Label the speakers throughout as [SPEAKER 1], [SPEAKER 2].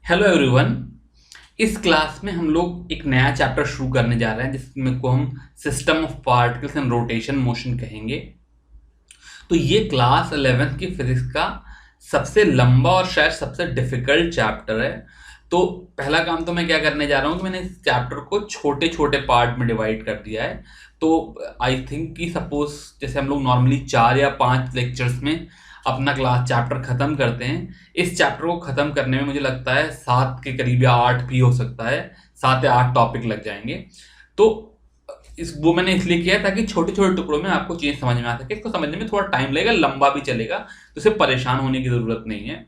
[SPEAKER 1] Hello everyone. इस class में हम लोग एक नया चैप्टर शुरू करने जा रहे हैं जिसमें को हम system of particles and rotation motion कहेंगे। तो ये क्लास 11th की फिजिक्स का सबसे लंबा और शायद सबसे डिफिकल्ट चैप्टर है। तो पहला काम तो मैं क्या करने जा रहा हूँ कि मैंने इस चैप्टर को छोटे छोटे पार्ट में डिवाइड कर दिया है। तो आई थिंक कि सपोज जैसे हम लोग नॉर्मली 4 या 5 लेक्चर्स में अपना क्लास चैप्टर खत्म करते हैं, इस चैप्टर को खत्म करने में मुझे लगता है 7 के करीब या 8 भी हो सकता है, 7 या 8 टॉपिक लग जाएंगे। तो इस वो मैंने इसलिए किया ताकि छोटे छोटे टुकड़ों में आपको चीज समझ में आ सके। इसको समझने में थोड़ा टाइम लगेगा, लंबा भी चलेगा, तो उसे परेशान होने की जरूरत नहीं है।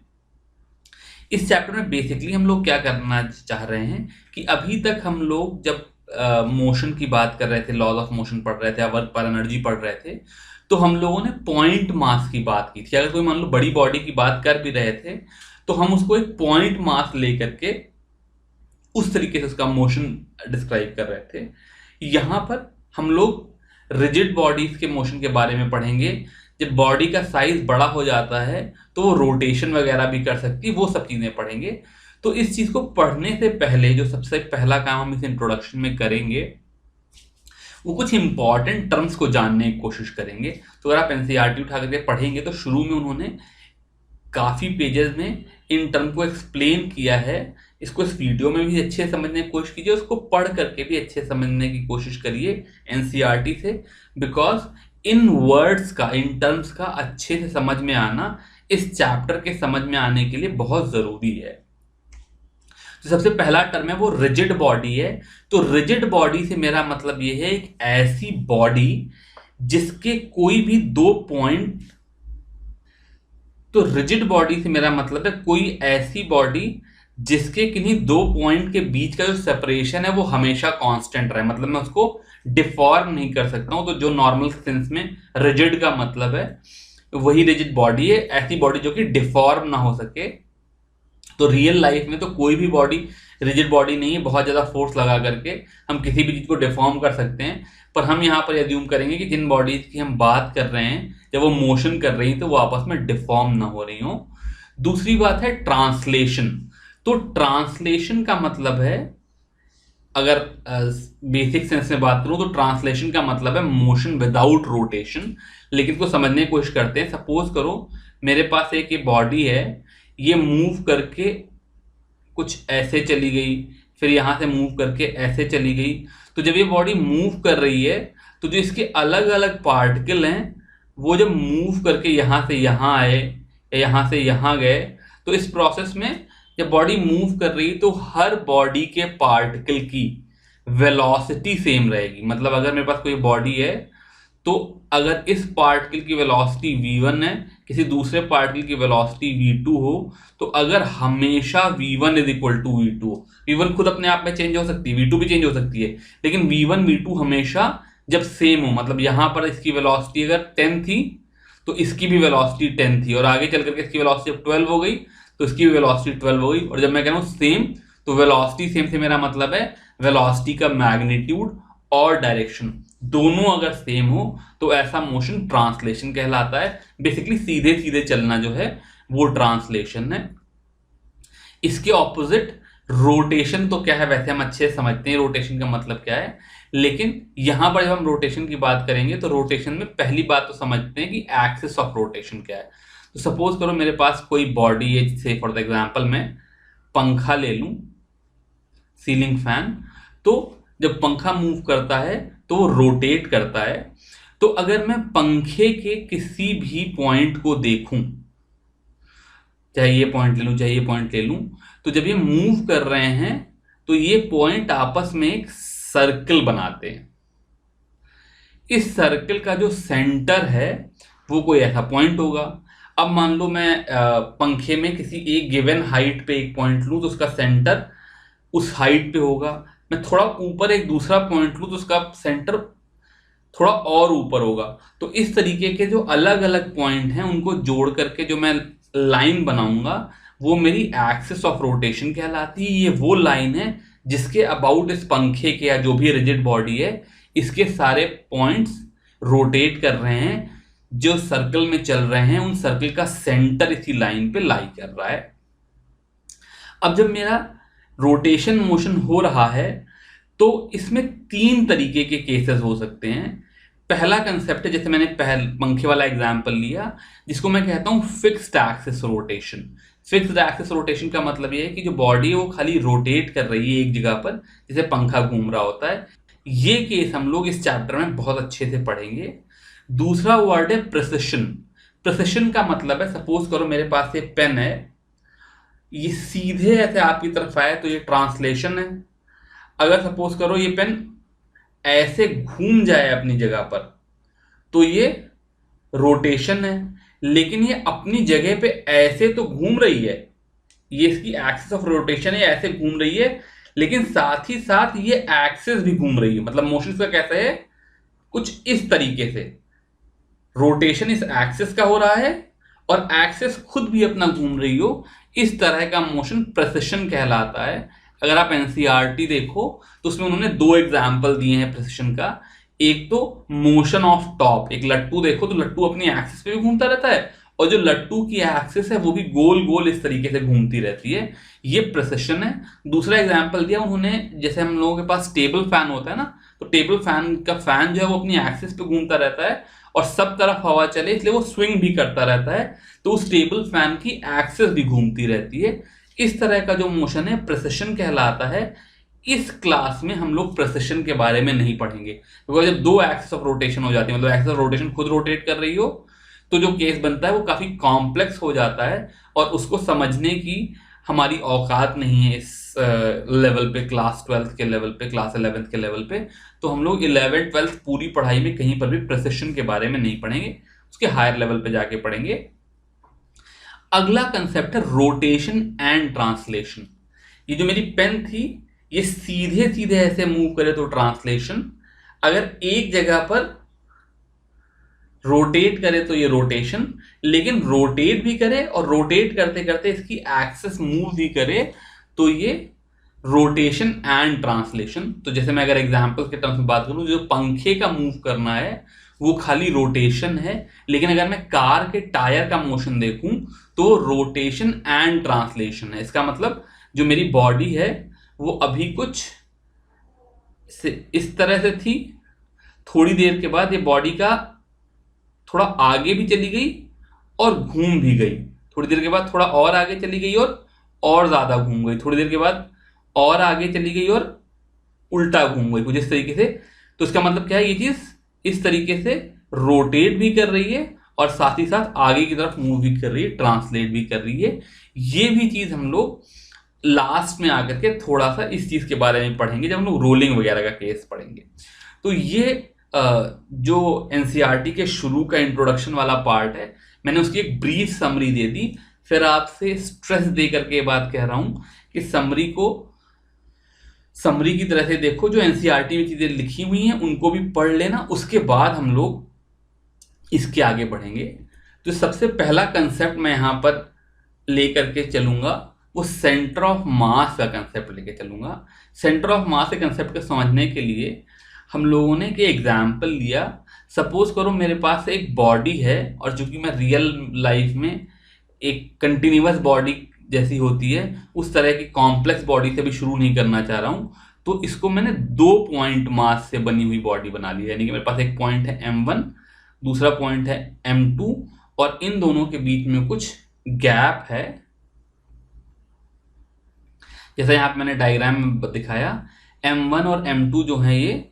[SPEAKER 1] इस चैप्टर में बेसिकली हम लोग क्या करना चाह रहे हैं कि अभी तक हम लोग जब मोशन की बात कर रहे थे, लॉज ऑफ मोशन पढ़ रहे थे, वर्क पर एनर्जी पढ़ रहे थे, तो हम लोगों ने पॉइंट मास की बात की थी। अगर कोई मान लो बड़ी बॉडी की बात कर भी रहे थे तो हम उसको एक पॉइंट मास लेकर के उस तरीके से उसका मोशन डिस्क्राइब कर रहे थे। यहां पर हम लोग रिजिड बॉडीज के मोशन के बारे में पढ़ेंगे। जब बॉडी का साइज बड़ा हो जाता है तो वो रोटेशन वगैरह भी कर सकती है, वो सब चीजें पढ़ेंगे। तो इस चीज को पढ़ने से पहले जो सबसे पहला काम हम इस इंट्रोडक्शन में करेंगे वो कुछ इंपॉर्टेंट टर्म्स को जानने की कोशिश करेंगे। तो अगर आप एनसीईआरटी उठा करके पढ़ेंगे तो शुरू में उन्होंने काफी पेजेस में इन टर्म को एक्सप्लेन किया है। इसको इस वीडियो में भी अच्छे समझने की कोशिश कीजिए, उसको पढ़ करके भी अच्छे समझने की कोशिश करिए एनसीईआरटी से। बिकॉज इन वर्ड्स का, इन टर्म्स का अच्छे से समझ में आना इस चैप्टर के समझ में आने के लिए बहुत जरूरी है। तो सबसे पहला टर्म है वो रिजिड बॉडी है। तो रिजिड बॉडी से मेरा मतलब ये है एक ऐसी बॉडी जिसके कोई भी 2 पॉइंट, तो रिजिड बॉडी से मेरा मतलब है कोई ऐसी बॉडी जिसके किन्हीं 2 पॉइंट के बीच का जो सेपरेशन है वो हमेशा कांस्टेंट रहे। मतलब मैं उसको डिफॉर्म नहीं कर सकता हूं। तो जो नॉर्मल सेंस में रिजिड का मतलब है वही रिजिड बॉडी है, ऐसी बॉडी जो कि डिफॉर्म ना हो सके। तो रियल लाइफ में तो कोई भी बॉडी रिजिड बॉडी नहीं है। बहुत ज्यादा फोर्स लगा करके हम किसी भी चीज को डिफॉर्म कर सकते हैं, पर हम यहाँ पर एज्यूम करेंगे कि जिन बॉडीज की हम बात कर रहे हैं जब वो मोशन कर रही हैं तो वो आपस में डिफॉर्म ना हो रही हो। दूसरी बात है ट्रांसलेशन। तो ट्रांसलेशन का मतलब है, अगर बेसिक सेंस में बात करूं तो ट्रांसलेशन का मतलब है मोशन विदाउट रोटेशन। लेकिन इसको समझने की कोशिश करते हैं। सपोज करो मेरे पास एक ये बॉडी है, ये मूव करके कुछ ऐसे चली गई, फिर यहां से मूव करके ऐसे चली गई। तो जब ये बॉडी मूव कर रही है तो जो इसके अलग अलग पार्टिकल हैं वो जब मूव करके यहां से यहां आए या यहां से यहां गए, तो इस प्रोसेस में जब बॉडी मूव कर रही तो हर बॉडी के पार्टिकल की वेलोसिटी सेम रहेगी। मतलब अगर मेरे पास कोई बॉडी है तो अगर इस पार्टिकल की वेलोसिटी v1 है, किसी दूसरे पार्टिकल की वेलोसिटी v2 हो, तो अगर हमेशा v1 is equal to v2 हो, v1 खुद अपने आप में चेंज हो सकती है, v2 भी चेंज हो सकती है, लेकिन v1 v2 हमेशा जब सेम हो, मतलब यहां पर इसकी वेलोसिटी अगर 10 थी तो इसकी भी वेलोसिटी 10 थी, और आगे चल करके इसकी वेलोसिटी जब 12 हो गई तो इसकी भी वेलोसिटी 12 हो गई। और जब मैं कह रहा हूं सेम, तो वेलोसिटी सेम से मेरा मतलब है वेलोसिटी का मैग्नीट्यूड और डायरेक्शन दोनों अगर सेम हो तो ऐसा मोशन ट्रांसलेशन कहलाता है। बेसिकली सीधे सीधे चलना जो है वो ट्रांसलेशन है। इसके ऑपोजिट रोटेशन तो क्या है, वैसे हम अच्छे से समझते हैं रोटेशन का मतलब क्या है, लेकिन यहां पर जब हम रोटेशन की बात करेंगे तो रोटेशन में पहली बात तो समझते हैं कि एक्सिस ऑफ रोटेशन क्या है। तो सपोज करो मेरे पास कोई बॉडी है, जैसे फॉर द एग्जांपल मैं पंखा ले लूं, सीलिंग फैन। तो जब पंखा मूव करता है तो वो रोटेट करता है। तो अगर मैं पंखे के किसी भी पॉइंट को देखूं, चाहे ये पॉइंट ले लूं चाहे ये पॉइंट ले लूं, तो जब ये मूव कर रहे हैं तो ये पॉइंट आपस में एक सर्कल बनाते हैं। इस सर्कल का जो सेंटर है वो कोई ऐसा पॉइंट होगा। अब मान लो मैं पंखे में किसी एक गिवन हाइट पे एक पॉइंट लूं तो उसका सेंटर उस हाइट पे होगा। मैं थोड़ा ऊपर एक दूसरा पॉइंट लूं तो उसका सेंटर थोड़ा और ऊपर होगा। तो इस तरीके के जो अलग अलग पॉइंट हैं उनको जोड़ करके जो मैं लाइन बनाऊंगा वो मेरी एक्सिस ऑफ रोटेशन कहलाती है। ये वो लाइन है जिसके अबाउट इस पंखे के या जो भी रिजिड बॉडी है इसके सारे पॉइंट्स रोटेट कर रहे हैं। जो सर्कल में चल रहे हैं उन सर्कल का सेंटर इसी लाइन पे लाई कर रहा है। अब जब मेरा रोटेशन मोशन हो रहा है तो इसमें 3 तरीके के केसेस हो सकते हैं। पहला कंसेप्ट है, जैसे मैंने पंखे वाला एग्जांपल लिया, जिसको मैं कहता हूं fixed axis rotation. Fixed axis rotation का मतलब ये है कि जो बॉडी है वो खाली रोटेट कर रही है एक जगह पर, जैसे पंखा घूम रहा होता है। ये केस हम लोग इस चैप्टर में बहुत अच्छे से पढ़ेंगे। दूसरा वर्ड है प्रिसिशन। प्रिसिशन का मतलब है, सपोज करो मेरे पास एक पेन है, ये सीधे ऐसे आपकी तरफ आए तो ये ट्रांसलेशन है। अगर सपोज करो ये पेन ऐसे घूम जाए अपनी जगह पर तो ये रोटेशन है। लेकिन ये अपनी जगह पे ऐसे तो घूम रही है, ये इसकी एक्सिस ऑफ रोटेशन है, ऐसे घूम रही है, लेकिन साथ ही साथ ये एक्सिस भी घूम रही है। मतलब मोशन इसका कैसा है, कुछ इस तरीके से रोटेशन इस एक्सिस का हो रहा है और एक्सिस खुद भी अपना घूम रही हो, इस तरह का मोशन प्रिसिशन कहलाता है। अगर आप एनसीईआरटी देखो तो उसमें उन्होंने 2 एग्जाम्पल दिए हैं प्रिसिशन का। एक तो मोशन ऑफ टॉप, एक लट्टू देखो तो लट्टू अपनी एक्सिस पे भी घूमता रहता है और जो लट्टू की एक्सिस है वो भी गोल गोल इस तरीके से घूमती रहती है, ये प्रिसिशन है। दूसरा एग्जाम्पल दिया उन्होंने, जैसे हम लोगों के पास टेबल फैन होता है ना, तो टेबल फैन का फैन जो है वो अपनी एक्सिस पे घूमता रहता है और सब तरफ हवा चले इसलिए वो स्विंग भी करता रहता है, तो उस टेबल फैन की एक्सिस भी घूमती रहती है। इस तरह का जो मोशन है प्रिसिशन कहलाता है। इस क्लास में हम लोग प्रिसिशन के बारे में नहीं पढ़ेंगे, क्योंकि जब 2 एक्सिस ऑफ रोटेशन हो जाती है, मतलब एक्सिस ऑफ रोटेशन खुद रोटेट कर रही हो, तो जो केस बनता है वो काफी कॉम्प्लेक्स हो जाता है और उसको समझने की हमारी औकात नहीं है इस लेवल पे, क्लास 12th के लेवल पे, क्लास 11th के लेवल पे। तो हम लोग 11th 12th पूरी पढ़ाई में कहीं पर भी प्रिसिशन के बारे में नहीं पढ़ेंगे, उसके हायर लेवल पे जाके पढ़ेंगे। अगला कंसेप्ट है रोटेशन एंड ट्रांसलेशन। ये जो मेरी पेन थी ये सीधे सीधे ऐसे मूव करे तो ट्रांसलेशन, अगर एक जगह पर रोटेट करे तो ये रोटेशन, लेकिन रोटेट भी करे और रोटेट करते करते इसकी एक्सिस मूव भी करे तो ये रोटेशन एंड ट्रांसलेशन। तो जैसे मैं अगर एग्जांपल के टर्म्स में बात करूं, जो पंखे का मूव करना है वो खाली रोटेशन है, लेकिन अगर मैं कार के टायर का मोशन देखूं तो रोटेशन एंड ट्रांसलेशन है। इसका मतलब जो मेरी बॉडी है वो अभी कुछ इस तरह से थी, थोड़ी देर के बाद ये बॉडी का थोड़ा आगे भी चली गई और घूम भी गई, थोड़ी देर के बाद थोड़ा और आगे चली गई और ज्यादा घूम गई, थोड़ी देर के बाद और आगे चली गई और उल्टा घूम गई, कुछ इस तरीके से। तो इसका मतलब क्या है, ये चीज इस तरीके से रोटेट भी कर रही है और साथ ही साथ आगे की तरफ मूव भी कर रही है, ट्रांसलेट भी कर रही है। ये भी चीज हम लोग लास्ट में आकर के थोड़ा सा इस चीज के बारे में पढ़ेंगे जब हम लोग रोलिंग वगैरह का केस पढ़ेंगे। तो ये जो एनसीईआरटी के शुरू का इंट्रोडक्शन वाला पार्ट है, मैंने उसकी एक ब्रीफ समरी दे दी। फिर आपसे स्ट्रेस दे करके बात कह रहा हूं कि समरी की तरह से देखो, जो एनसीईआरटी में चीजें लिखी हुई हैं उनको भी पढ़ लेना, उसके बाद हम लोग इसके आगे बढ़ेंगे। तो सबसे पहला कंसेप्ट मैं यहां पर लेकर के चलूंगा, वो सेंटर ऑफ मास का कंसेप्ट लेके चलूंगा। सेंटर ऑफ मास के कंसेप्ट को समझने के लिए हम लोगों ने एक एग्जाम्पल लिया। सपोज करो मेरे पास एक बॉडी है और चूंकि मैं रियल लाइफ में एक कंटिन्यूअस बॉडी जैसी होती है उस तरह की कॉम्प्लेक्स बॉडी से भी शुरू नहीं करना चाह रहा हूं, तो इसको मैंने 2 पॉइंट मास से बनी हुई बॉडी बना ली है। यानी कि मेरे पास एक पॉइंट है m1, दूसरा पॉइंट है m2 और इन दोनों के बीच में कुछ गैप है। जैसा यहाँ पे मैंने डायग्राम में दिखाया, m1 और m2 जो है ये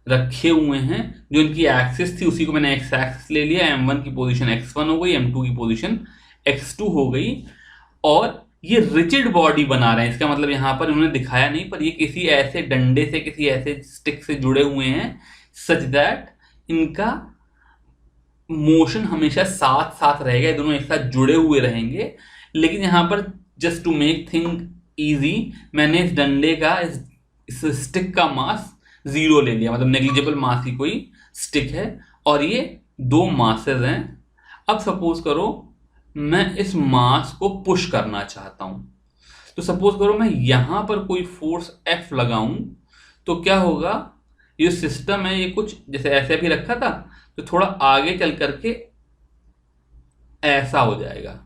[SPEAKER 1] रखे हुए हैं, जो इनकी एक्सिस थी उसी को मैंने एक्स एक्सिस ले लिया। m1 की पोजीशन x1 हो गई, m2 की पोजीशन x2 हो गई और ये रिजिड बॉडी बना रहे हैं। इसका मतलब यहां पर उन्होंने दिखाया नहीं, पर ये किसी ऐसे डंडे से, किसी ऐसे स्टिक से जुड़े हुए हैं सच दैट इनका मोशन हमेशा साथ साथ रहेगा, दोनों एक साथ जुड़े हुए रहेंगे। लेकिन यहां पर just to make thing easy मैंने इस डंडे का, इस स्टिक का मास 0 ले लिया, मतलब नेग्लिजिबल मास की कोई स्टिक है और ये 2 मासेस हैं। अब सपोज करो मैं इस मास को पुश करना चाहता हूं, तो सपोज करो मैं यहां पर कोई फोर्स F लगाऊं तो क्या होगा, ये सिस्टम है ये कुछ जैसे ऐसे भी रखा था तो थोड़ा आगे चल करके ऐसा हो जाएगा,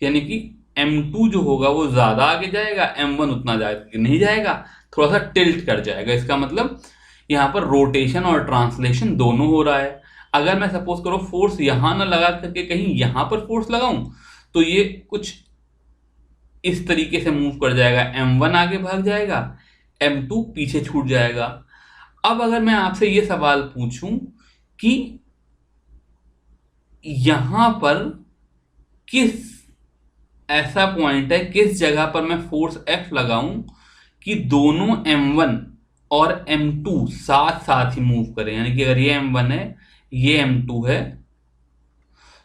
[SPEAKER 1] यानी कि m2 जो होगा वो ज्यादा आगे जाएगा, m1 उतना जाके नहीं जाएगा, थोड़ा सा टिल्ट कर जाएगा। इसका मतलब यहाँ पर रोटेशन और ट्रांसलेशन दोनों हो रहा है। अगर मैं सपोज करो फोर्स यहां ना लगा करके कहीं यहां पर फोर्स लगाऊं तो ये कुछ इस तरीके से मूव कर जाएगा, m1 आगे भाग जाएगा, m2 पीछे छूट जाएगा। अब अगर मैं आपसे ये सवाल पूछूं कि यहां पर किस ऐसा पॉइंट है, किस जगह पर मैं फोर्स F लगाऊं कि दोनों m1 और m2 साथ साथ ही मूव करें, यानी कि अगर ये m1 है ये m2 है,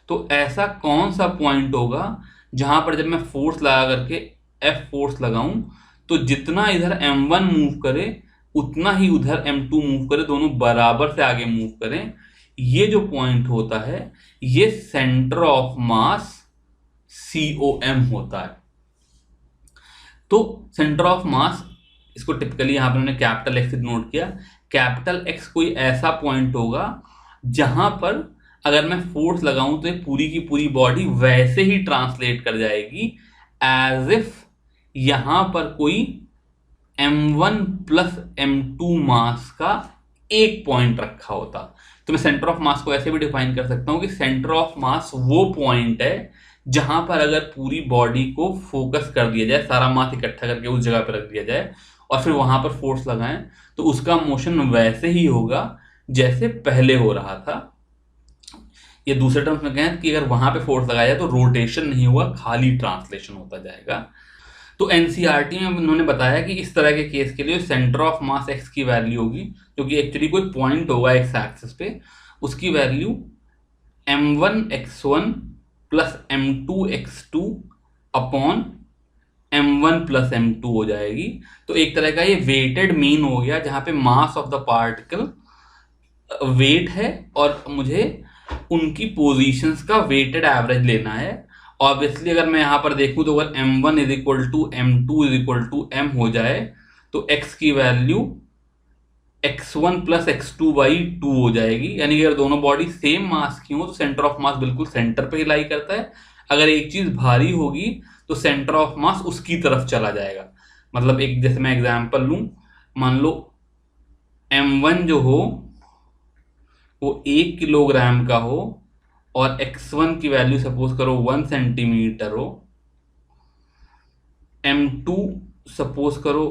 [SPEAKER 1] तो ऐसा कौन सा पॉइंट होगा जहां पर जब मैं फोर्स लगा करके F फोर्स लगाऊं तो जितना इधर m1 मूव करे उतना ही उधर m2 मूव करे, दोनों बराबर से आगे मूव करें। ये जो पॉइंट होता है ये सेंटर ऑफ मास COM होता है। तो सेंटर ऑफ मास, इसको टिपिकली यहां पर मैंने कैपिटल एक्स नोट किया। कैपिटल एक्स कोई ऐसा पॉइंट होगा जहां पर अगर मैं फोर्स लगाऊं तो ये पूरी की पूरी बॉडी वैसे ही ट्रांसलेट कर जाएगी एज इफ यहां पर कोई m1 प्लस m2 मास का एक पॉइंट रखा होता। तो मैं सेंटर ऑफ मास को ऐसे भी डिफाइन कर सकता हूं कि सेंटर ऑफ मास वो पॉइंट है जहां पर अगर पूरी बॉडी को फोकस कर दिया जाए, सारा मास इकट्ठा करके उस जगह पर रख दिया जाए और फिर वहां पर फोर्स लगाएं तो उसका मोशन वैसे ही होगा जैसे पहले हो रहा था। ये दूसरे टर्म्स में कहें कि अगर वहां पे फोर्स लगाया जाए तो रोटेशन नहीं हुआ, खाली ट्रांसलेशन होता जाएगा। तो एनसीईआरटी में उन्होंने बताया कि इस तरह के केस के लिए सेंटर ऑफ मास एक्स की वैल्यू होगी, जो कि एक्चुअली कोई पॉइंट होगा एक्स एक्सिस पे, उसकी value m1x1 plus m2x2 upon m1 plus m2 हो जाएगी। तो एक तरह का ये वेटेड मीन हो गया जहां पे mass of the particle weight है और मुझे उनकी पोजीशंस का वेटेड एवरेज लेना है। ऑब्वियसली अगर मैं यहां पर देखूं तो अगर m1 is equal to m2 is equal to m हो जाए तो x की value x1 plus x2 by 2 हो जाएगी। यानी कि अगर दोनों बॉडी सेम मास की हो तो सेंटर ऑफ मास बिल्कुल सेंटर पे ही लाई करता है। अगर एक चीज भारी होगी तो सेंटर ऑफ मास उसकी तरफ चला जाएगा। मतलब एक जैसे मैं एग्जांपल लूं, मान लो m1 जो हो वो 1 किलोग्राम का हो और x1 की वैल्यू सपोज करो 1 सेंटीमीटर हो, m2 सपोज करो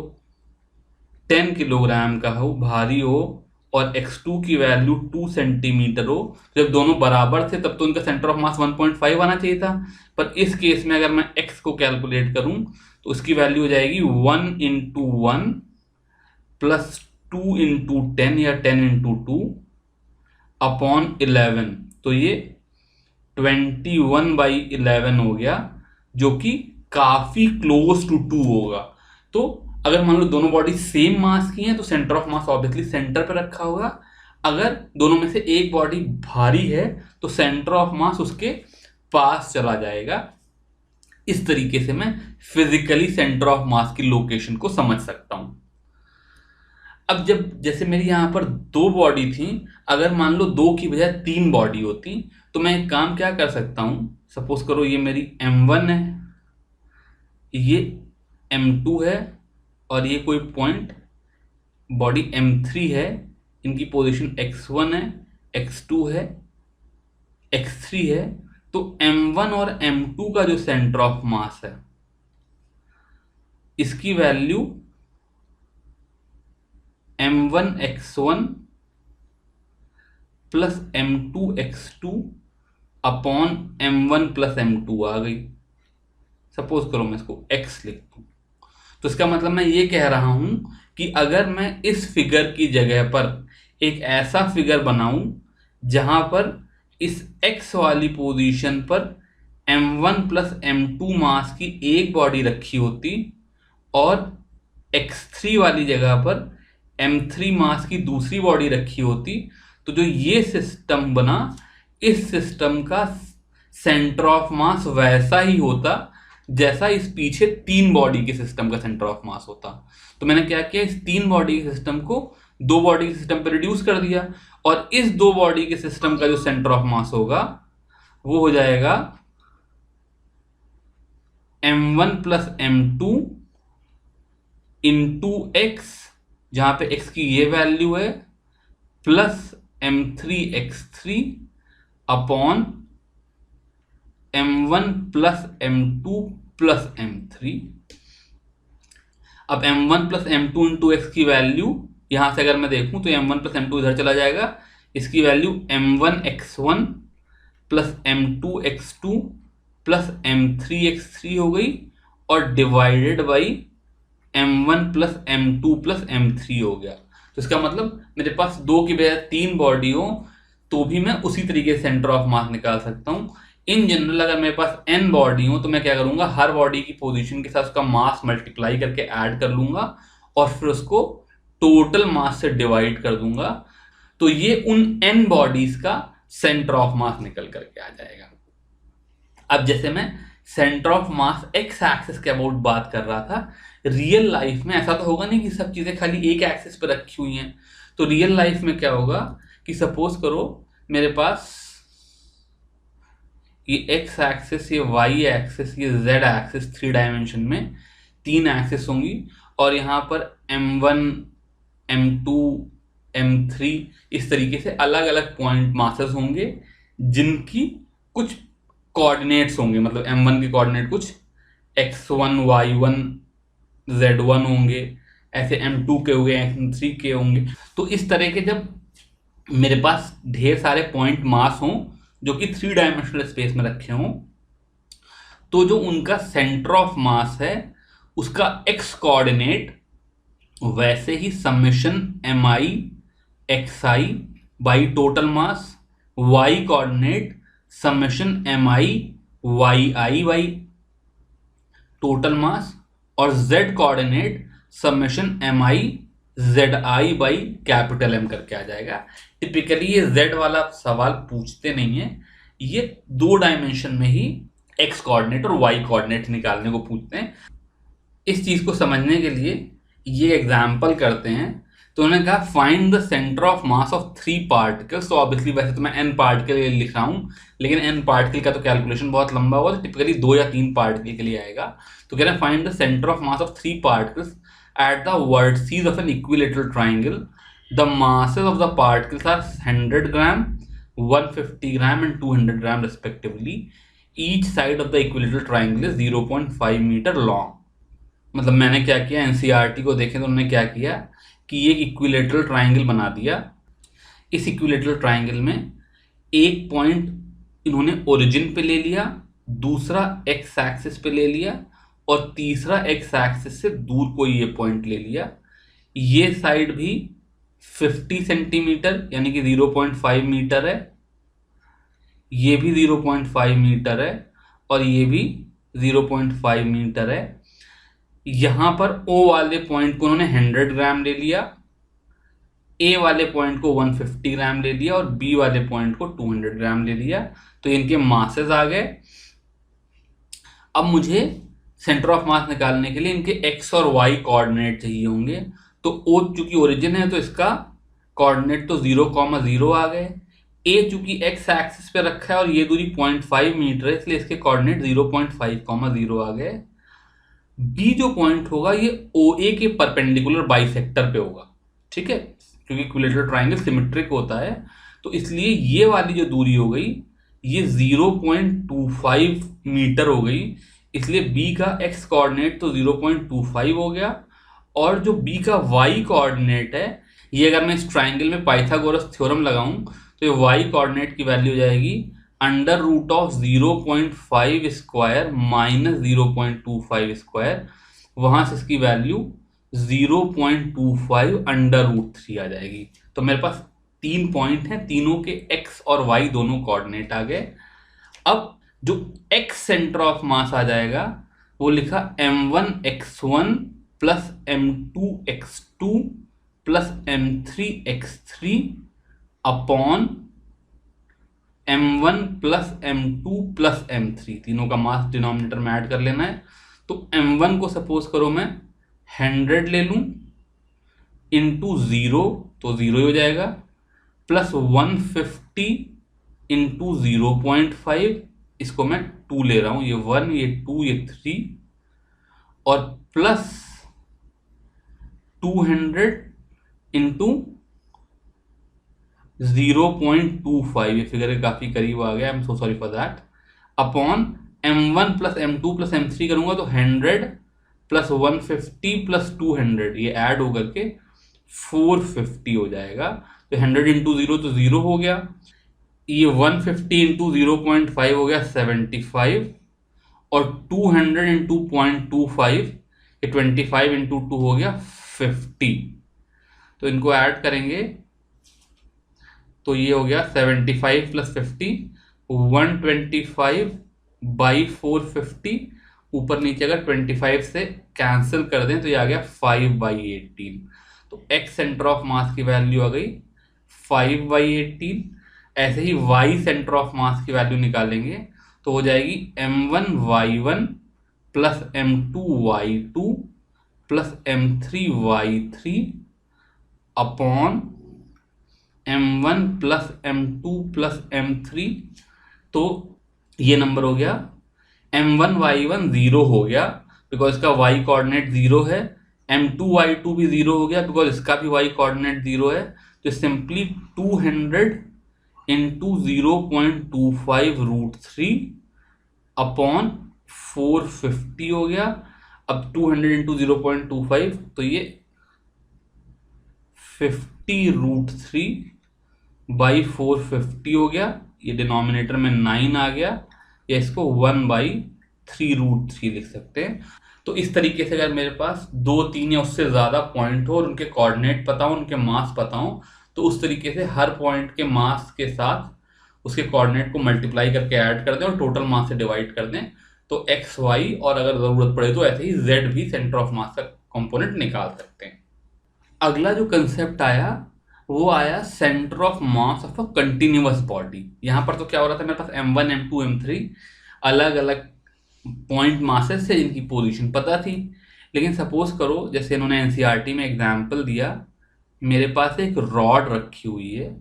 [SPEAKER 1] 10 किलोग्राम का हो, भारी हो, और x2 की वैल्यू 2 सेंटीमीटर हो। जब दोनों बराबर थे तब तो उनका सेंटर ऑफ मास 1.5 आना चाहिए था, पर इस केस में अगर मैं x को कैलकुलेट करूं तो उसकी वैल्यू हो जाएगी 1 इंटू 1 प्लस 2 इंटू 10 या 10 इंटू 2 अपॉन 11। तो ये 21/11 हो गया, जो कि काफी क्लोज टू 2 होगा। तो अगर मान लो दोनों बॉडी सेम मास की हैं तो centre of mass obviously centre पे रखा होगा। अगर दोनों में से एक बॉडी भारी है तो सेंटर ऑफ मास उसके पास चला जाएगा। इस तरीके से मैं फिजिकली सेंटर ऑफ मास की लोकेशन को समझ सकता हूं। अब जब जैसे मेरी यहां पर 2 बॉडी थी, अगर मान लो 2 की बजाय 3 बॉडी होती तो मैं एक काम क्या कर सकता हूं, सपोज करो ये मेरी m1 है, ये m2 है और ये कोई पॉइंट बॉडी m3 है। इनकी पोजीशन x1 है, x2 है, x3 है। तो m1 और m2 का जो सेंटर ऑफ मास है इसकी value m1x1 plus m2x2 upon m1 plus m2 आ गई। सपोज करो मैं इसको x लिख दूं, तो इसका मतलब मैं ये कह रहा हूं कि अगर मैं इस फिगर की जगह पर एक ऐसा फिगर बनाऊं जहां पर इस x वाली पोजीशन पर m1 प्लस m2 मास की एक बॉडी रखी होती और x3 वाली जगह पर m3 मास की दूसरी बॉडी रखी होती, तो जो ये सिस्टम बना, इस सिस्टम का सेंटर ऑफ मास वैसा ही होता जैसा इस पीछे 3 बॉडी के सिस्टम का सेंटर ऑफ मास होता। तो मैंने क्या किया, इस 3 बॉडी के सिस्टम को 2 बॉडी के सिस्टम पर रिड्यूस कर दिया और इस 2 बॉडी के सिस्टम का जो सेंटर ऑफ मास होगा वो हो जाएगा m1 plus m2 into x, जहां पे x की ये वैल्यू है, plus m3x3 upon m1 plus m2 plus m3। अब m1 plus m2 into x की वैल्यू यहां से अगर मैं देखूं तो m1 प्लस m2 इधर चला जाएगा, इसकी value m1x1 plus m2x2 plus m3x3 हो गई, और divided by m1 plus m2 plus m3 हो गया। तो इसका मतलब मेरे पास 2 की बजाय 3 बॉडी हो तो भी मैं उसी तरीके से सेंटर ऑफ मास निकाल सकता हूं। इन जनरल अगर मेरे पास n बॉडी हो तो मैं क्या करूंगा, हर बॉडी की पोजीशन के साथ उसका मास मल्टीप्लाई करके ऐड कर लूंगा और फिर उसको टोटल मास से डिवाइड कर दूंगा, तो ये उन n बॉडीज का सेंटर ऑफ मास निकल करके आ जाएगा। अब जैसे मैं centre of mass x axis के अबाउट बात कर रहा था, रियल लाइफ में ऐसा तो होगा नहीं कि सब चीजें खाली एक एक्सिस पे रखी हुई हैं। तो रियल लाइफ में क्या होगा कि सपोज करो मेरे पास ये एक्स एक्सिस, ये वाई एक्सिस, ये जेड एक्सिस, 3 डायमेंशन में 3 एक्सिस होंगी, और यहाँ पर m1 m2 m3 इस तरीके से अलग अलग पॉइंट मासेस होंगे जिनकी कुछ कोऑर्डिनेट्स होंगे। मतलब m1 के कोऑर्डिनेट कुछ x1 y1 z1 होंगे, ऐसे m2 के होंगे, m3 के होंगे। तो इस तरह के जब मेरे पास ढेर सारे पॉइंट मास हों जो कि 3 डायमेंशनल स्पेस में रखे हों, तो जो उनका सेंटर ऑफ मास है उसका x कोऑर्डिनेट वैसे ही summation mi xi by total mass, y coordinate summation mi yi by total mass, और z coordinate summation mi zi by capital M करके आ जाएगा। टिपिकली ये z वाला सवाल पूछते नहीं है, ये 2 डायमेंशन में ही x कोऑर्डिनेट और y कोऑर्डिनेट निकालने को पूछते हैं। इस चीज को समझने के लिए ये एग्जाम्पल करते हैं। तो उन्होंने कहा find the centre of mass of 3 particles. तो ऑब्वियसली वैसे तो मैं n पार्टिकल लिख रहा हूं, लेकिन n पार्टिकल का तो कैलकुलेशन बहुत लंबा होगा, तो टिपिकली 2 या 3 पार्टिकल के लिए आएगा। तो कह रहे हैं find the centre of mass of 3 particles at the vertices of an equilateral triangle. The masses of the particles are 100 gram, 150 gram and 200 gram respectively. Each side of the equilateral triangle is 0.5 meter long. मतलब मैंने क्या किया, NCERT को देखें तो उन्होंने क्या किया कि एक इक्विलेटरल ट्राइंगल बना दिया। इस इक्विलेटरल ट्राइंगल में एक पॉइंट इन्होंने ओरिजिन पे ले लिया, दूसरा एक्स एक्सिस पे ले लिया, और तीसरा एक्स एक्सिस से दूर कोई ये पॉइंट ले लिया। ये साइड भी 50 सेंटीमीटर यानी कि 0.5 मीटर है, ये भी 0.5 मीटर है, और ये भी 0.5 मीटर है। यहां पर O वाले पॉइंट को उन्होंने 100 ग्राम ले लिया, A वाले पॉइंट को 150 ग्राम ले लिया, और B वाले पॉइंट को 200 ग्राम ले लिया। तो इनके मासेस आ गए। अब मुझे सेंटर ऑफ मास निकालने के लिए इनके x और y कोऑर्डिनेट चाहिए होंगे। तो O चूंकि ओरिजिन है तो इसका कोऑर्डिनेट तो 0,0 आ गए। A चूंकि x एक्सिस पे रखा है और ये दूरी 0.5 मीटर है, इसलिए इसके कोऑर्डिनेट 0.5,0 आ गए। B जो पॉइंट होगा ये OA के परपेंडिकुलर बाइसेक्टर पे होगा, ठीक है, क्योंकि इक्विलेटरल ट्राइंगल सिमेट्रिक होता है। तो इसलिए ये वाली जो दूरी हो गई ये 0.25 मीटर हो गई, इसलिए B का x कोऑर्डिनेट तो 0.25 हो गया, और जो B का y कोऑर्डिनेट है, ये अगर मैं इस ट्राइंगल में पाइथागोरस थ्योरम लगाऊं तो ये y कोऑर्डिनेट की वैल्यू हो जाएगी under root of 0.5 square minus 0.25 square. वहां से इसकी वैल्यू 0.25 अंडर रूट 3 आ जाएगी। तो मेरे पास 3 पॉइंट हैं, तीनों के x और y दोनों कोऑर्डिनेट आ गए। अब जो x सेंटर ऑफ मास आ जाएगा वो लिखा m1x1 plus m2x2 plus m3x3 upon m1 plus m2 plus m3, तीनों का मास डिनोमिनेटर में ऐड कर लेना है। तो m1 को सपोज करो मैं 100 ले लूं इंटू 0, तो 0 हो जाएगा, प्लस 150 इंटू 0.5 इसको मैं 2 ले रहा हूं, ये 1, ये 2, ये 3, और प्लस 200 इंटू 0.25, ये फिगर काफी करीब आ गया, I am so sorry for that, upon m1 plus m2 plus m3 करूंगा तो 100 प्लस 150 प्लस 200, ये ऐड होकर के 450 हो जाएगा। तो 100 इंटू 0 तो 0 हो गया, ये 150 इंटू 0.5 हो गया 75, और 200 इंटू 0.25, ये 25 इंटू 2 हो गया 50। तो इनको ऐड करेंगे तो ये हो गया 75 प्लस 50, 125 बाई 450, ऊपर नीचे अगर 25 से कैंसिल कर दें तो ये आ गया 5/18। तो x सेंटर ऑफ मास की वैल्यू आ गई 5/18। ऐसे ही y सेंटर ऑफ मास की वैल्यू निकालेंगे तो हो जाएगी m1y1 plus m2y2 plus m3y3 upon m1 plus m2 plus m3। तो ये नंबर हो गया m1y1 0 हो गया बिकॉज इसका y कोऑर्डिनेट 0 है, m2y2 भी 0 हो गया बिकॉज इसका भी y कोऑर्डिनेट 0 है। तो सिंपली 200 इंटू 0.25√3 अपॉन 450 हो गया। अब 200 इंटू 0.25 तो ये 50√3 बाई 450 हो गया, ये डिनोमिनेटर में 9 आ गया, या इसको 1/3√3 लिख सकते हैं। तो इस तरीके से अगर मेरे पास 2, 3 या उससे ज़्यादा पॉइंट हो और उनके कोऑर्डिनेट पता हो, उनके मास पता हो, तो उस तरीके से हर पॉइंट के मास के साथ उसके कोऑर्डिनेट को मल्टीप्लाई करके ऐड कर दें और टोटल मास से डिवाइड कर दें तो एक्स वाई, और अगर ज़रूरत पड़े तो ऐसे ही जेड भी सेंटर ऑफ मास का कंपोनेंट निकाल सकते हैं। अगला जो कंसेप्ट आया वो आया centre of mass of a continuous body. यहाँ पर तो क्या हो रहा था, मेरे पास m1 m2 m3 अलग अलग पॉइंट मासेस से इनकी पोजीशन पता थी। लेकिन सपोज करो जैसे इन्होंने एनसीईआरटी में एग्जाम्पल दिया, मेरे पास एक रॉड रखी हुई है,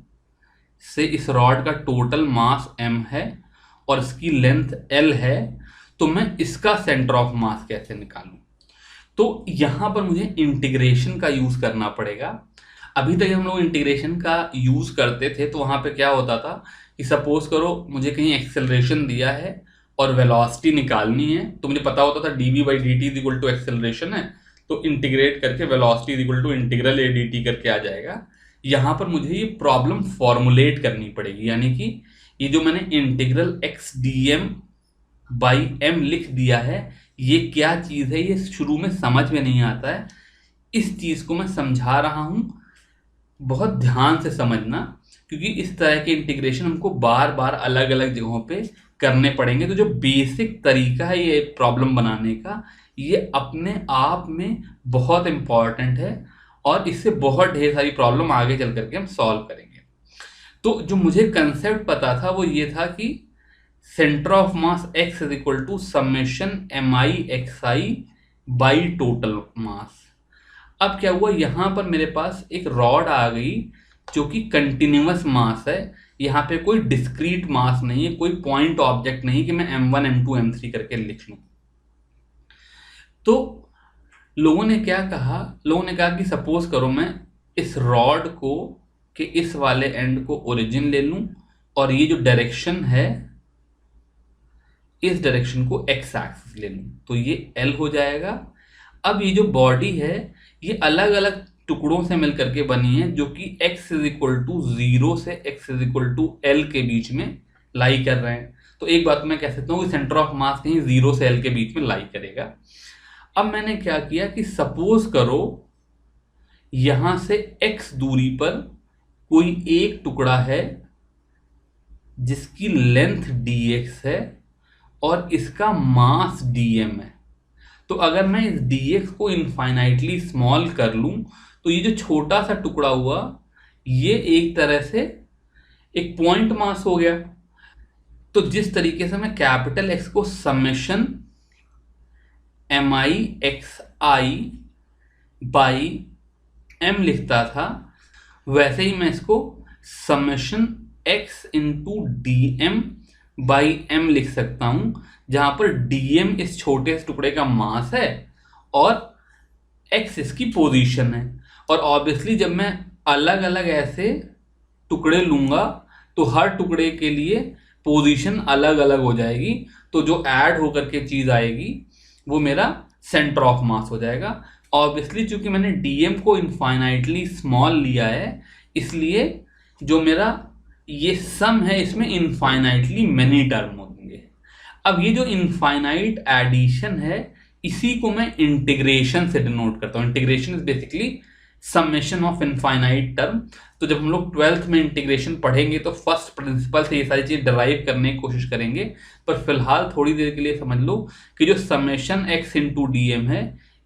[SPEAKER 1] से इस रॉड का टोटल मास m है और इसकी लेंथ l है, तो मैं इसका सेंटर ऑफ मास कैसे निकालूं? तो यहां पर मुझे इंटीग्रेशन का यूज करना पड़ेगा। अभी तक हम लोग इंटीग्रेशन का यूज करते थे तो वहां पे क्या होता था कि सपोज करो मुझे कहीं एक्सेलरेशन दिया है और वेलोसिटी निकालनी है, तो मुझे पता होता था dv/dt is equal to acceleration है, तो इंटीग्रेट करके velocity is equal to integral a dt करके आ जाएगा। यहां पर मुझे ये प्रॉब्लम फॉर्मुलेट करनी पड़ेगी, यानी कि ये जो मैंने इंटीग्रल x dm/m लिख दिया है, ये क्या चीज है, ये शुरू में समझ में नहीं आता है। इस चीज को मैं समझा रहा हूं, बहुत ध्यान से समझना, क्योंकि इस तरह के इंटीग्रेशन हमको बार बार अलग अलग जगहों पे करने पड़ेंगे। तो जो बेसिक तरीका है ये प्रॉब्लम बनाने का, ये अपने आप में बहुत इंपॉर्टेंट है और इससे बहुत ढेर सारी प्रॉब्लम आगे चल करके हम सॉल्व करेंगे। तो जो मुझे कंसेप्ट पता था वो ये था कि centre of mass x is equal to summation mi(xi) by total mass. अब क्या हुआ, यहां पर मेरे पास एक रॉड आ गई जो कि कंटिन्यूअस मास है, यहाँ पे कोई डिस्क्रीट मास नहीं है, कोई पॉइंट ऑब्जेक्ट नहीं कि मैं m1 m2 m3 करके लिख लूं। तो लोगों ने क्या कहा, लोगों ने कहा कि सपोज करो मैं इस रॉड को के इस वाले एंड को ओरिजिन ले लूं और ये जो डायरेक्शन है इस डायरेक्शन को x एक्सिस ले लूं, तो ये L हो जाएगा। अब ये जो बॉडी है ये अलग अलग टुकड़ों से मिलकर के बनी है जो कि x इज इक्वल टू 0 से x is equal to L के बीच में लाई कर रहे हैं। तो एक बात मैं कह सकता हूँ कि सेंटर ऑफ मास कहीं 0 से L के बीच में लाई करेगा। अब मैंने क्या किया कि सपोज करो यहां से x दूरी पर कोई एक टुकड़ा है जिसकी लेंथ dx है और इसका मास dm है। तो अगर मैं इस dx को इनफाइनाइटली स्मॉल कर लूं तो ये जो छोटा सा टुकड़ा हुआ ये एक तरह से एक पॉइंट मास हो गया। तो जिस तरीके से मैं कैपिटल X को समेशन mi(xi) बाई m लिखता था, वैसे ही मैं इसको summation x into dm by M लिख सकता हूं, जहां पर डीएम इस छोटे से टुकड़े का मास है और एक्स इसकी पोजीशन है। और ऑब्वियसली जब मैं अलग अलग ऐसे टुकड़े लूंगा तो हर टुकड़े के लिए पोजीशन अलग अलग हो जाएगी, तो जो ऐड होकर के चीज आएगी वो मेरा सेंटर ऑफ मास हो जाएगा। ऑब्वियसली चूंकि मैंने डीएम को इनफाइनाइटली स्मॉल लिया है, इसलिए जो मेरा ये सम है इसमें इनफाइनाइटली मेनी टर्म होंगे। अब ये जो इनफाइनाइट एडिशन है इसी को मैं इंटीग्रेशन से डिनोट करता हूँ। Integration is basically summation of infinite term. तो जब हम लोग 12th में इंटीग्रेशन पढ़ेंगे तो फर्स्ट प्रिंसिपल से ये सारी चीज डिराइव करने की कोशिश करेंगे, पर फिलहाल थोड़ी देर के लिए समझ लो कि जो summation X into D M है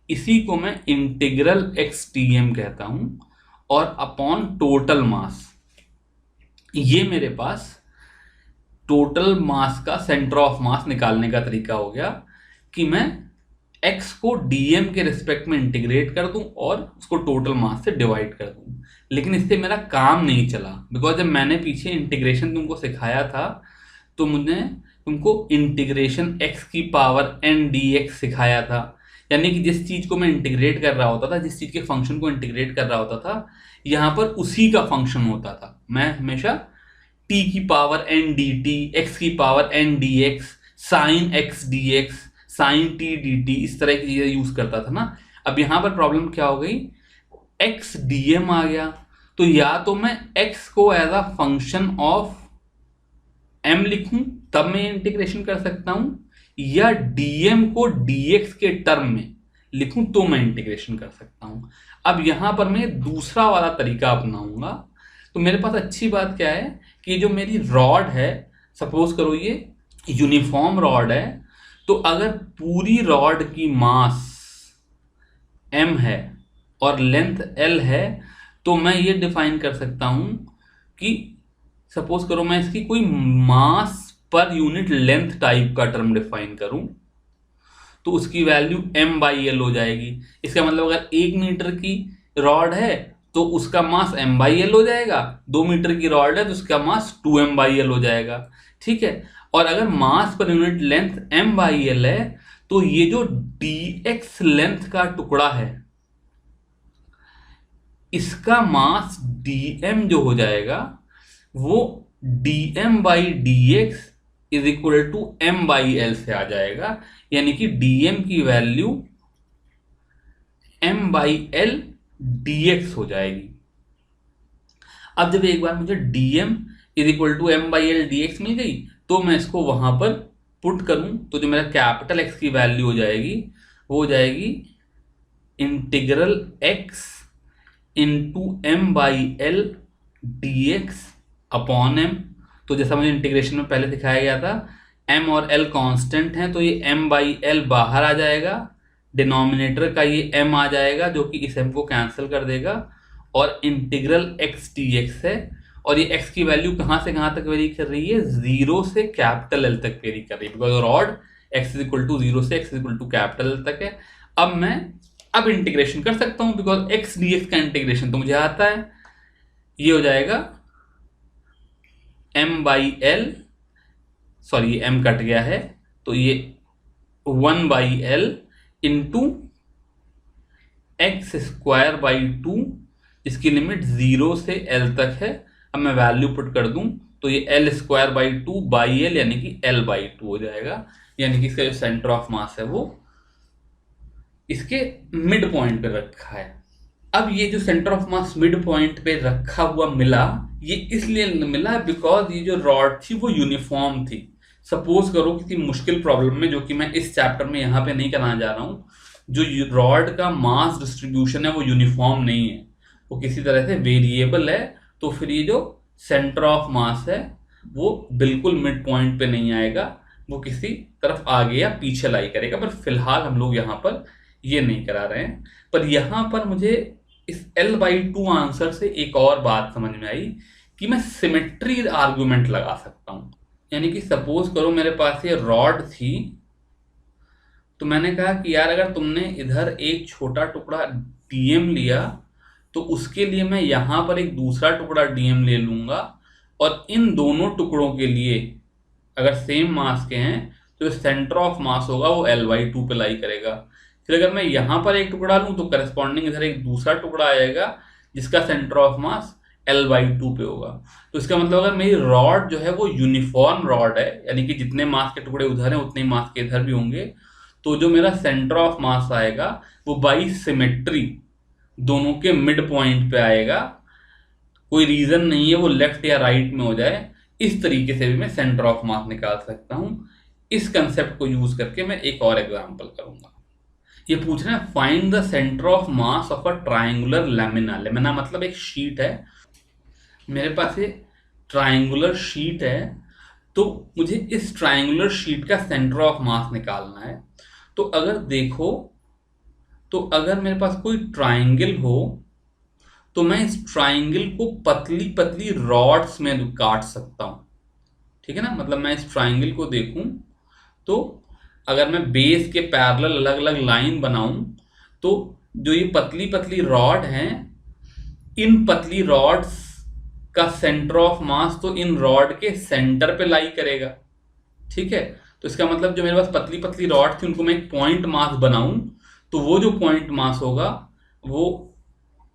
[SPEAKER 1] इसी को मैं इंटीग्रल एक्स टी एम कहता हूं, और अपॉन टोटल मास, ये मेरे पास टोटल मास का सेंटर ऑफ मास निकालने का तरीका हो गया कि मैं x को dm के रिस्पेक्ट में इंटीग्रेट कर दूं और उसको टोटल मास से डिवाइड कर दूं। लेकिन इससे मेरा काम नहीं चला, बिकॉज जब मैंने पीछे इंटीग्रेशन तुमको सिखाया था तो मुझे तुमको इंटीग्रेशन x की पावर n dx सिखाया था। यानी कि जिस चीज को मैं इंटीग्रेट कर रहा होता था, जिस चीज के फंक्शन को इंटीग्रेट कर रहा होता था, यहां पर उसी का फंक्शन होता था। मैं हमेशा t की पावर n dt, x की power n dx, sine x dx, sine T D T, इस तरह की चीजें यूज करता था ना। अब यहां पर प्रॉब्लम क्या हो गई, एक्स डीएम आ गया, तो या तो मैं एक्स को as a function of M लिखूं तब मैं इंटीग्रेशन कर सकता हूं, या डीएम को डीएक्स के टर्म में लिखूं तो मैं इंटीग्रेशन कर सकता हूं। अब यहां पर मैं दूसरा वाला तरीका अपनाऊंगा। तो मेरे पास अच्छी बात क्या है कि जो मेरी रॉड है, सपोज करो ये यूनिफॉर्म रॉड है, तो अगर पूरी रॉड की मास m है और लेंथ l है तो मैं ये डिफाइन कर सकता हूं कि सपोज करो मैं इसकी कोई मास पर यूनिट लेंथ टाइप का टर्म डिफाइन करूं तो उसकी वैल्यू m बाई एल हो जाएगी। इसका मतलब अगर 1 मीटर की रॉड है तो उसका मास m बाई एल हो जाएगा, 2 मीटर की रॉड है तो उसका मास 2m बाई एल हो जाएगा। ठीक है, और अगर मास पर unit length m by L है तो ये जो dx लेंथ का टुकड़ा है इसका मास dm जो हो जाएगा वो dm by dx is equal to m by L से आ जाएगा। यानी कि dm की value m by L dx हो जाएगी। अब जब एक बार मुझे dm is equal to m by L dx मिल गई तो मैं इसको वहां पर पुट करूं तो जो मेरा कैपिटल X की वैल्यू हो जाएगी वो हो जाएगी integral x into m by L D x upon m। तो जैसा मुझे इंटीग्रेशन में पहले दिखाया गया था, m और l कांस्टेंट हैं तो ये m बाई एल बाहर आ जाएगा, डिनोमिनेटर का ये m आ जाएगा जो कि इस m को कैंसिल कर देगा, और इंटीग्रल x dx है। और ये x की वैल्यू कहां से कहां तक वेरी कर रही है, 0 से कैपिटल L तक वेरी कर रही है, because rod x is equal to 0 से x is equal to capital L तक है। अब मैं इंटीग्रेशन कर सकता हूं बिकॉज x dx का इंटीग्रेशन तो मुझे आता है। ये हो जाएगा m by L, sorry m cut गया है तो ये 1 by L into X square by 2, इसकी लिमिट 0 से l तक है। अब मैं वैल्यू पुट कर दूं तो ये L square by 2 by L यानी कि l बाई 2 हो जाएगा। यानी कि इसका जो सेंटर ऑफ मास है वो इसके मिड पॉइंट पे रखा है। अब ये जो centre of mass mid point पे रखा हुआ मिला, ये इसलिए मिला बिकॉज ये जो रॉड थी वो यूनिफॉर्म थी। सपोज करो किसी मुश्किल प्रॉब्लम में, जो कि मैं इस चैप्टर में यहाँ पे नहीं कराने जा रहा हूँ, जो रॉड का मास डिस्ट्रीब्यूशन है वो यूनिफॉर्म नहीं है, वो किसी तरह से वेरिएबल है, तो फिर ये जो सेंटर ऑफ मास है वो बिल्कुल मिड पॉइंट पे नहीं आएगा, वो किसी तरफ आगे या पीछे लाई करेगा। पर फिलहाल हम लोग यहाँ पर ये नहीं करा रहे हैं। पर यहाँ पर मुझे इस l/2 आंसर से एक और बात समझ में आई कि मैं सिमेट्री आर्गुमेंट लगा सकता हूँ। यानी कि सपोज करो मेरे पास ये रॉड थी, तो मैंने कहा कि यार अगर तुमने इधर एक छोटा टुकड़ा dm लिया तो उसके लिए मैं यहाँ पर एक दूसरा टुकड़ा dm ले लूंगा, और इन दोनों टुकड़ों के लिए अगर सेम मास के हैं तो सेंटर ऑफ मास होगा वो L/2 पे लाई करेगा। फिर अगर मैं यहाँ पर एक टुकड़ा लूँ तो करस्पॉन्डिंग इधर एक दूसरा टुकड़ा आएगा जिसका सेंटर ऑफ मास L/2 पे होगा। तो इसका मतलब अगर मेरी रॉड जो है वो यूनिफॉर्म रॉड है, यानी कि जितने मास के टुकड़े उधर हैं उतने ही मास के इधर भी होंगे, तो जो मेरा सेंटर ऑफ मास आएगा वो बाई सिमेट्री दोनों के मिड पॉइंट पे आएगा। कोई रीजन नहीं है वो लेफ्ट या राइट में हो जाए। इस तरीके से भी मैं सेंटर ऑफ मास निकाल सकता हूं। इस कंसेप्ट को यूज करके मैं एक और एग्जांपल करूंगा। ये पूछ रहे हैं find the centre of mass of a triangular lamina. Lamina मतलब एक शीट है। मेरे पास ये ट्राइंगुलर शीट है, तो मुझे इस ट्राइंगुलर शीट का सेंटर ऑफ मास निकालना है। तो अगर देखो, तो अगर मेरे पास कोई ट्राइंगल हो तो मैं इस ट्राइंगल को पतली पतली रॉड्स में काट सकता हूं। ठीक है ना, मतलब मैं इस ट्राइंगल को देखूं तो अगर मैं बेस के पैरेलल अलग अलग लाइन बनाऊं तो जो ये पतली पतली रॉड हैं, इन पतली रॉड्स का सेंटर ऑफ मास तो इन रॉड के सेंटर पे लाई करेगा। ठीक है, तो इसका मतलब जो मेरे पास पतली पतली रॉड थी उनको मैं एक पॉइंट मास बनाऊं तो वो जो पॉइंट मास होगा वो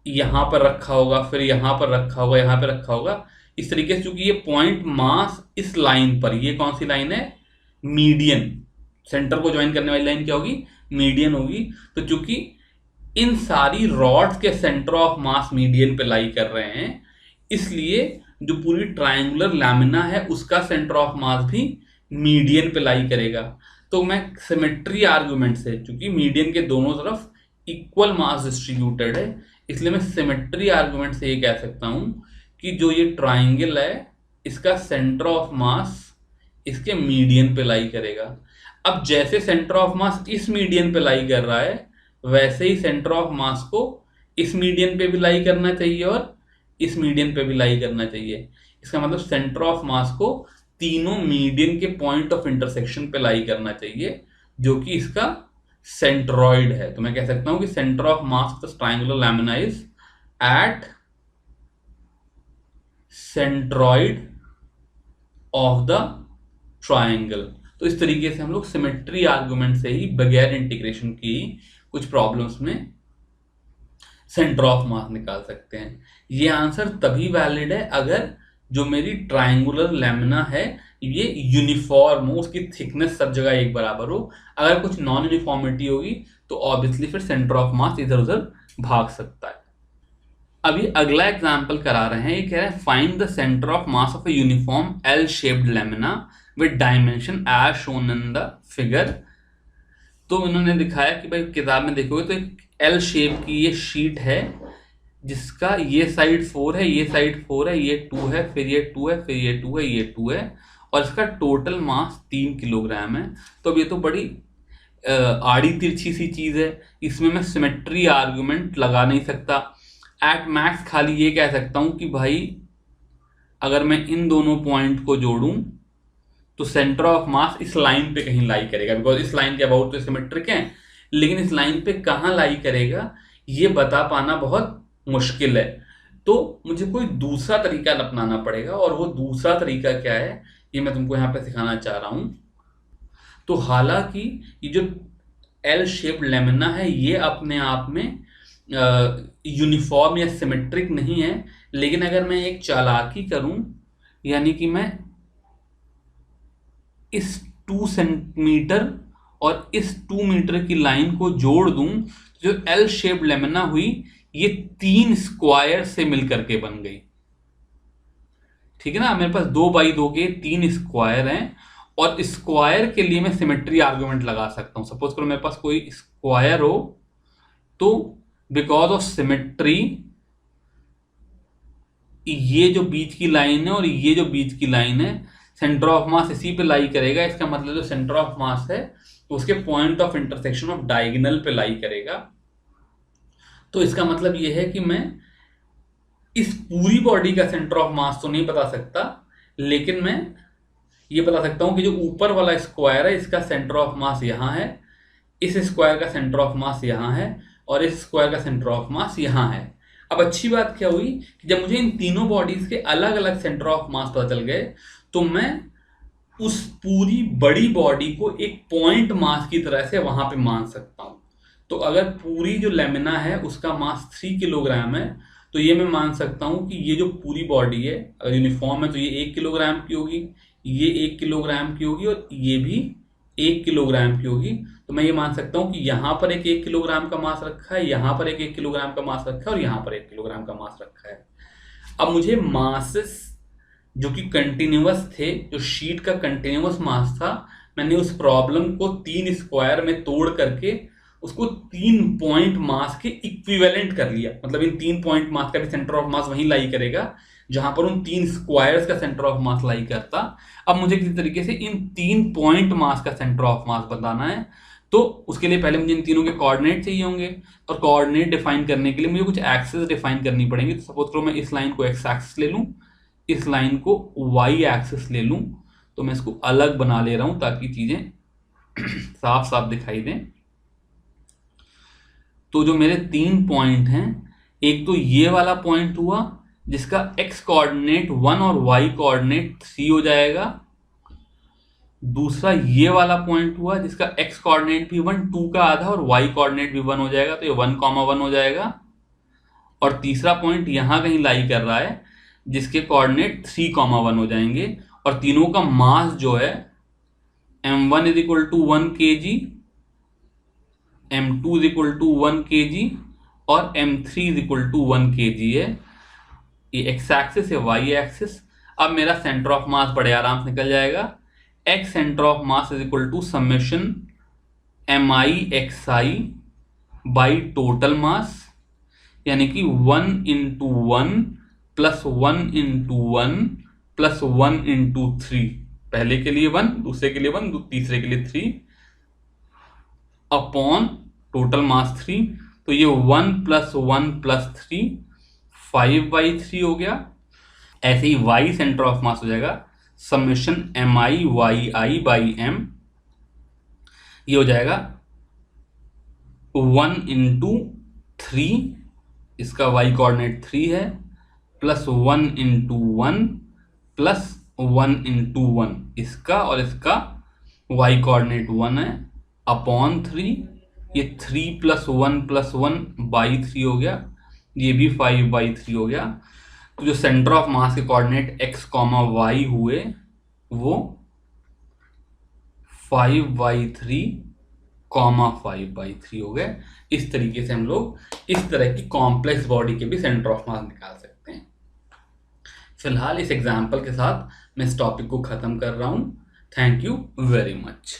[SPEAKER 1] यहां पर रखा होगा, फिर यहां पर रखा होगा, यहां पर रखा होगा। इस तरीके से, चूंकि ये पॉइंट मास इस लाइन पर, ये कौन सी लाइन है, मीडियन, सेंटर को ज्वाइन करने वाली लाइन क्या होगी, मीडियन होगी। तो चूंकि इन सारी रॉड्स के सेंटर ऑफ मास मीडियन पे लाई कर रहे हैं, इसलिए जो पूरी ट्राइंगुलर लैमिना है उसका सेंटर ऑफ मास भी मीडियन पे लाई करेगा। तो मैं सिमेट्री आर्गुमेंट से, चूंकि मीडियन के दोनों तरफ इक्वल मास डिस्ट्रीब्यूटेड है, इसलिए मैं सिमेट्री आर्गुमेंट से ये कह सकता हूं कि जो ये ट्राइंगल है इसका सेंटर ऑफ मास इसके मीडियन पे लाई करेगा। अब जैसे सेंटर ऑफ मास इस मीडियन पे लाई कर रहा है, वैसे ही सेंटर ऑफ मास को इस मीडियन पे भी लाई करना चाहिए और इस मीडियन पे भी लाई करना चाहिए। इसका मतलब सेंटर ऑफ मास को तीनों मीडियन के पॉइंट ऑफ इंटरसेक्शन पे लाई करना चाहिए, जो कि इसका सेंट्रॉइड है। तो मैं कह सकता हूं कि centre of mass of the triangular lamina is at centroid of the triangle. तो इस तरीके से हम लोग सिमेट्री आर्गुमेंट से ही बगैर इंटीग्रेशन की कुछ प्रॉब्लम्स में सेंटर ऑफ मास निकाल सकते हैं। ये आंसर तभी वैलिड है अगर जो मेरी ट्रायंगुलर लैमिना है ये यूनिफॉर्म हो, उसकी थिकनेस सब जगह एक बराबर हो। अगर कुछ नॉन यूनिफॉर्मिटी होगी तो ऑब्वियसली फिर सेंटर ऑफ मास इधर उधर भाग सकता है। अभी अगला एग्जांपल करा रहे हैं, ये कह रहे हैं find the centre of mass of a uniform L shaped lamina with dimension as shown in the figure. तो इन्होंने दिखाया कि भाई किताब में देखोगे तो एक एल शेप की ये शीट है जिसका ये साइड 4 है, ये साइड 4 है, ये 2 है, फिर ये 2 है, फिर ये 2 है, ये 2 है, और इसका टोटल मास 3 किलोग्राम है। तो अब ये तो बड़ी आड़ी तिरछी सी चीज है, इसमें मैं सिमेट्री आर्गुमेंट लगा नहीं सकता। एट मैक्स खाली ये कह सकता हूं कि भाई अगर मैं इन दोनों पॉइंट को जोड़ूं तो सेंटर ऑफ मास इस लाइन पे कहीं लाई करेगा, बिकॉज इस लाइन के अबाउट तो सिमेट्रिक है, लेकिन इस लाइन पे कहाँ लाई करेगा ये बता पाना बहुत मुश्किल है। तो मुझे कोई दूसरा तरीका अपनाना पड़ेगा, और वो दूसरा तरीका क्या है ये मैं तुमको यहाँ पे सिखाना चाह रहा हूं। तो हालांकि ये जो एल शेप्ड लेमिना है ये अपने आप में यूनिफॉर्म या सिमेट्रिक नहीं है, लेकिन अगर मैं एक चालाकी करूं, यानी कि मैं इस 2 सेंटीमीटर और इस 2 मीटर की लाइन को जोड़ दूं, जो एल शेप्ड लेमिना हुई ये 3 स्क्वायर से मिलकर के बन गई। ठीक है ना, मेरे पास 2x2 के 3 स्क्वायर हैं, और स्क्वायर के लिए मैं सिमेट्री आर्गुमेंट लगा सकता हूं। सपोज करो मेरे पास कोई स्क्वायर हो, तो बिकॉज ऑफ सिमेट्री ये जो बीच की लाइन है और ये जो बीच की लाइन है सेंटर ऑफ मास इसी पे लाई करेगा। इसका मतलब जो सेंटर ऑफ मास है तो उसके point of intersection of diagonal पे लाई करेगा। तो इसका मतलब ये है कि मैं इस पूरी बॉडी का सेंटर ऑफ मास तो नहीं बता सकता, लेकिन मैं ये बता सकता हूं कि जो ऊपर वाला स्क्वायर है इसका सेंटर ऑफ मास यहां है, इस स्क्वायर का सेंटर ऑफ मास यहां है, और इस स्क्वायर का सेंटर ऑफ मास यहां है। अब अच्छी बात क्या हुई कि जब मुझे इन तीनों बॉडीज के अलग अलग सेंटर ऑफ मास पता चल गए, तो मैं उस पूरी बड़ी बॉडी को एक पॉइंट मास की तरह से वहां पे मान सकता हूं। तो अगर पूरी जो लेमिना है उसका मास 3 किलोग्राम है, तो ये मैं मान सकता हूं कि ये जो पूरी बॉडी है अगर यूनिफॉर्म है तो ये 1 किलोग्राम की होगी, ये 1 किलोग्राम की होगी और ये भी 1 किलोग्राम की होगी। तो मैं ये मान सकता हूं कि यहाँ पर एक 1 किलोग्राम का मास रखा है, यहाँ पर एक 1 किलोग्राम का मास रखा है और यहाँ पर 1 किलोग्राम का मास रखा है। अब मुझे मासेस जो कि कंटिन्यूअस थे, जो शीट का कंटिन्यूअस मास था, मैंने उस प्रॉब्लम को 3 स्क्वायर में तोड़ करके उसको 3 पॉइंट मास के इक्विवेलेंट कर लिया। मतलब इन 3 पॉइंट मास का भी सेंटर ऑफ मास वहीं लाई करेगा जहां पर उन 3 स्क्वायर्स का सेंटर ऑफ मास लाई करता। अब मुझे किसी तरीके से इन 3 पॉइंट मास का सेंटर ऑफ मास बताना है, तो उसके लिए पहले मुझे इन तीनों के कोऑर्डिनेट चाहिए होंगे, और कोऑर्डिनेट डिफाइन करने के लिए मुझे कुछ एक्सिस डिफाइन करनी पड़ेंगी। तो सपोज करो मैं इस लाइन को एक्स एक्सिस ले लूं, इस लाइन को वाई एक्सिस ले लूं, तो मैं इसको अलग बना ले रहा हूं ताकि चीजें साफ साफ दिखाई दें। तो जो मेरे 3 पॉइंट हैं, एक तो ये वाला पॉइंट हुआ जिसका x कोऑर्डिनेट 1 और y कोऑर्डिनेट 3 हो जाएगा। दूसरा ये वाला पॉइंट हुआ जिसका x कोऑर्डिनेट भी 1, 2 का आधा, और y कोऑर्डिनेट भी 1 हो जाएगा, तो ये 1,1 हो जाएगा। और तीसरा पॉइंट यहां कहीं लाई कर रहा है जिसके कोऑर्डिनेट 3,1 हो जाएंगे। और तीनों का मास जो है m1 is equal to 1 kg, m2 is equal to 1 kg और m3 is equal to 1 kg है। ये एक्स एक्सिस है, वाई एक्सिस। अब मेरा सेंटर ऑफ मास बड़े आराम से निकल जाएगा। X centre of mass is equal to summation M I X I by total mass, यानी कि 1 into 1 plus 1 into 1 plus 1 into 3। पहले के लिए 1, दूसरे के लिए 1, तीसरे के लिए 3 अपॉन टोटल मास 3। तो ये 1 प्लस 1 प्लस 3 5/3 हो गया। ऐसे ही y सेंटर ऑफ मास हो जाएगा summation M I Y I by M, ये हो जाएगा 1 इंटू 3, इसका y कोऑर्डिनेट 3 है, प्लस 1 इंटू 1 प्लस 1 इंटू 1, इसका और इसका y कोऑर्डिनेट 1 है, अपॉन 3। ये 3 प्लस 1 प्लस 1 बाई 3 हो गया, ये भी 5/3 हो गया। तो जो सेंटर ऑफ मास के कोऑर्डिनेट x, y हुए वो 5/3, 5/3 हो गए। इस तरीके से हम लोग इस तरह की कॉम्प्लेक्स बॉडी के भी सेंटर ऑफ मास निकाल सकते हैं। फिलहाल इस एग्जाम्पल के साथ मैं इस टॉपिक को खत्म कर रहा हूं। Thank you very much.